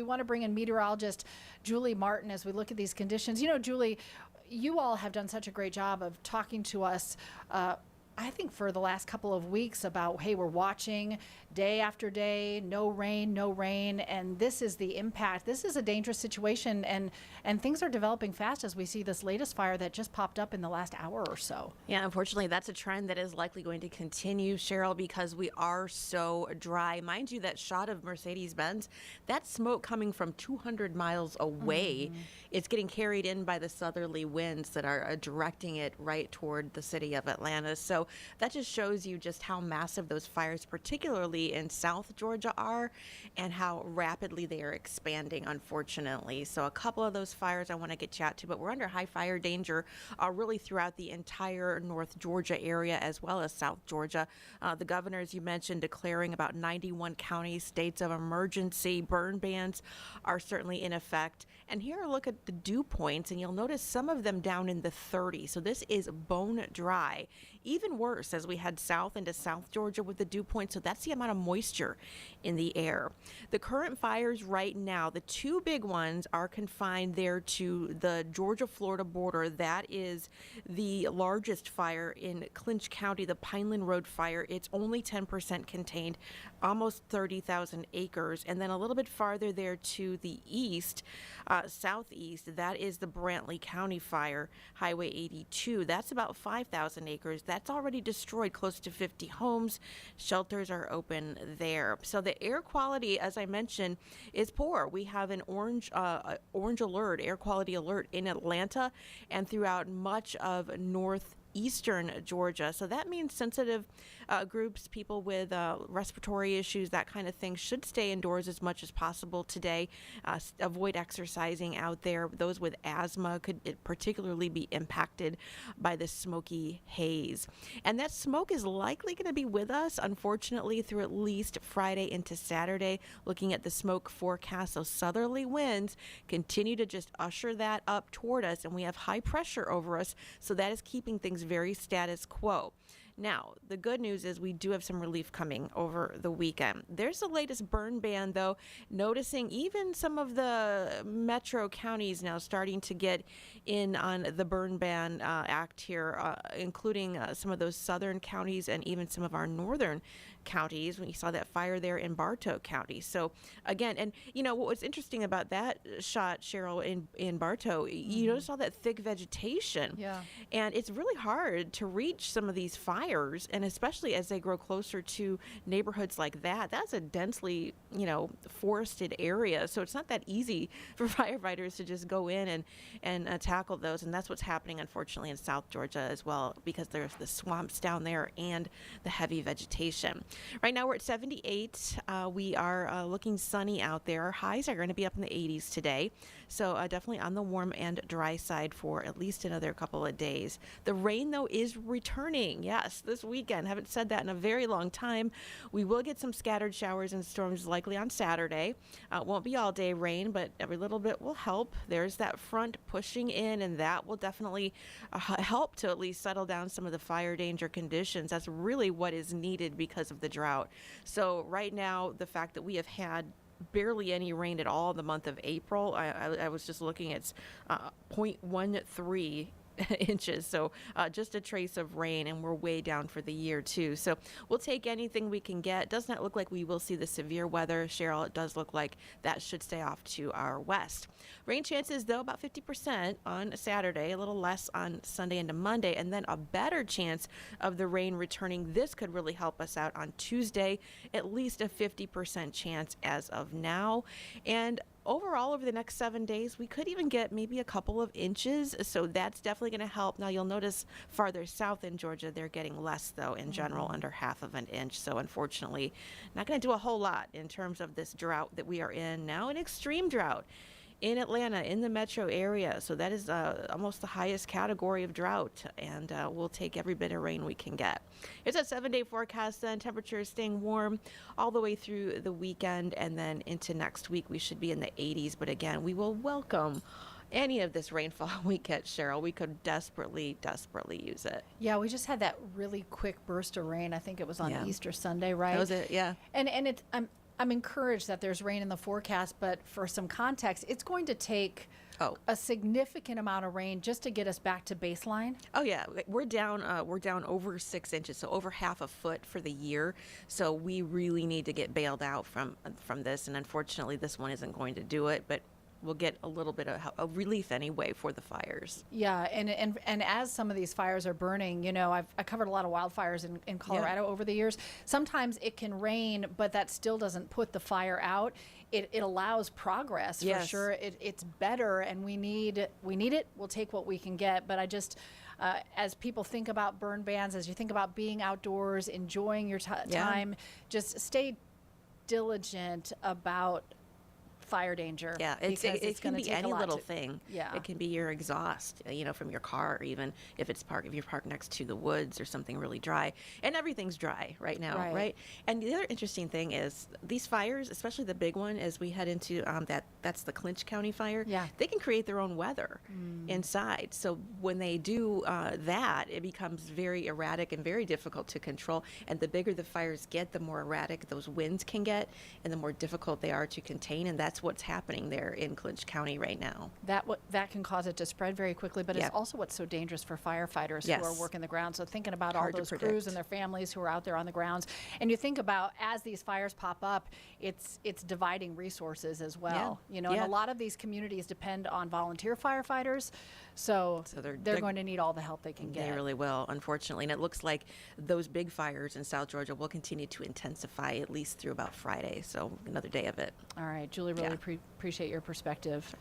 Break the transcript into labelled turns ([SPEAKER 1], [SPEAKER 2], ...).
[SPEAKER 1] We want to bring in meteorologist Julie Martin as we look at these conditions. Julie, you all have done such a great job of talking to us, I think for the last couple of weeks about, hey, we're watching day after day, no rain, and this is the impact. This is a dangerous situation, and things are developing fast as we see this latest fire that just popped up in the last hour or so.
[SPEAKER 2] Yeah, unfortunately, that's a trend that is likely going to continue, Cheryl, because we are so dry. Mind you, that shot of Mercedes-Benz, that smoke coming from 200 miles away, it's getting carried in by the southerly winds that are directing it right toward the city of Atlanta. So that just shows you just how massive those fires, particularly in South Georgia, are and how rapidly they are expanding, unfortunately. So a couple of those fires I want to get you out to, but we're under high fire danger really throughout the entire North Georgia area as well as South Georgia. The governor, as you mentioned, declaring about 91 counties states of emergency. Burn bans are certainly in effect. And here, look at the dew points, and you'll notice some of them down in the 30s. So this is bone dry. Even worse as we head south into South Georgia with the dew point. So that's the amount of moisture in the air. The current fires right now, the two big ones are confined there to the Georgia-Florida border. That is the largest fire in Clinch County, the Pineland Road fire. It's only 10% contained, almost 30,000 acres. And then a little bit farther there to the east, southeast, that is the Brantley County fire, Highway 82. That's about 5,000 acres. That's already destroyed close to 50 homes. Shelters are open there. So the air quality, as I mentioned, is poor. We have an orange alert, air quality alert in Atlanta and throughout much of northeastern Georgia. So that means sensitive groups, people with respiratory issues, that kind of thing, should stay indoors as much as possible today. Avoid exercising out there. Those with asthma could particularly be impacted by the smoky haze. And that smoke is likely going to be with us, unfortunately, through at least Friday into Saturday. Looking at the smoke forecast, those southerly winds continue to just usher that up toward us, and we have high pressure over us. So that is keeping things very status quo. Now, the good news is we do have some relief coming over the weekend. There's the latest burn ban, though, noticing even some of the metro counties now starting to get in on the burn ban act here, including some of those southern counties and even some of our northern counties. When you saw that fire there in Bartow County. So again, and what was interesting about that shot, Cheryl, in Bartow, you notice all that thick vegetation.
[SPEAKER 1] Yeah.
[SPEAKER 2] And it's really hard to reach some of these fires, and especially as they grow closer to neighborhoods like that. That's a densely, forested area. So it's not that easy for firefighters to just go in and tackle those. And that's what's happening, unfortunately, in South Georgia as well, because there's the swamps down there and the heavy vegetation. Right now we're at 78. We are looking sunny out there. Our highs are going to be up in the 80s today. So definitely on the warm and dry side for at least another couple of days. The rain, though, is returning. Yes, this weekend. Haven't said that in a very long time. We will get some scattered showers and storms likely on Saturday. Won't be all day rain, but every little bit will help. There's that front pushing in, and that will definitely help to at least settle down some of the fire danger conditions. That's really what is needed because of the drought. So right now, the fact that we have had barely any rain at all the month of April, I was just looking at 0.13 inches, so just a trace of rain, and we're way down for the year too. So we'll take anything we can get. Does not look like we will see the severe weather, Cheryl. It does look like that should stay off to our west. Rain chances, though, about 50% on Saturday, a little less on Sunday into Monday, and then a better chance of the rain returning. This could really help us out on Tuesday, at least a 50% chance as of now. And overall, over the next 7 days, we could even get maybe a couple of inches. So that's definitely going to help. Now, you'll notice farther south in Georgia, they're getting less, though, in general, under half of an inch. So unfortunately, not going to do a whole lot in terms of this drought that we are in now, an extreme drought in Atlanta, in the metro area. So that is almost the highest category of drought, and we'll take every bit of rain we can get. It's a 7-day forecast, then temperatures staying warm all the way through the weekend, and then into next week we should be in the 80s. But again, we will welcome any of this rainfall we get, Cheryl. We could desperately use it.
[SPEAKER 1] Yeah, we just had that really quick burst of rain. I think it was on Easter Sunday, right?
[SPEAKER 2] That was it, yeah.
[SPEAKER 1] And it's I'm encouraged that there's rain in the forecast, but for some context, it's going to take a significant amount of rain just to get us back to baseline.
[SPEAKER 2] Oh yeah, we're down over 6 inches, so over half a foot for the year. So we really need to get bailed out from this, and unfortunately, this one isn't going to do it. But we'll get a little bit of relief anyway for the fires.
[SPEAKER 1] Yeah, and as some of these fires are burning, you know, I covered a lot of wildfires in Colorado over the years. Sometimes it can rain, but that still doesn't put the fire out. It allows progress for sure. It's better, and we need it. We'll take what we can get. But I just, as people think about burn bans, as you think about being outdoors, enjoying your time, just stay diligent about fire danger.
[SPEAKER 2] Yeah, it can be any little thing.
[SPEAKER 1] Yeah,
[SPEAKER 2] it can be your exhaust, you know, from your car, or even if you're parked next to the woods or something really dry. And everything's dry right now, right? And the other interesting thing is these fires, especially the big one, as we head into that's the Clinch County fire.
[SPEAKER 1] Yeah,
[SPEAKER 2] they can create their own weather inside. So when they do that, it becomes very erratic and very difficult to control. And the bigger the fires get, the more erratic those winds can get, and the more difficult they are to contain. And that's what's happening there in Clinch County right now.
[SPEAKER 1] That can cause it to spread very quickly, but it's also what's so dangerous for firefighters who are working the ground. So thinking about all those crews and their families who are out there on the grounds, and you think about as these fires pop up, it's dividing resources as well. You know, and a lot of these communities depend on volunteer firefighters, so they're going to need all the help they can get.
[SPEAKER 2] They really will, unfortunately. And it looks like those big fires in South Georgia will continue to intensify at least through about Friday, so another day of it.
[SPEAKER 1] All right, Julie, really appreciate your perspective.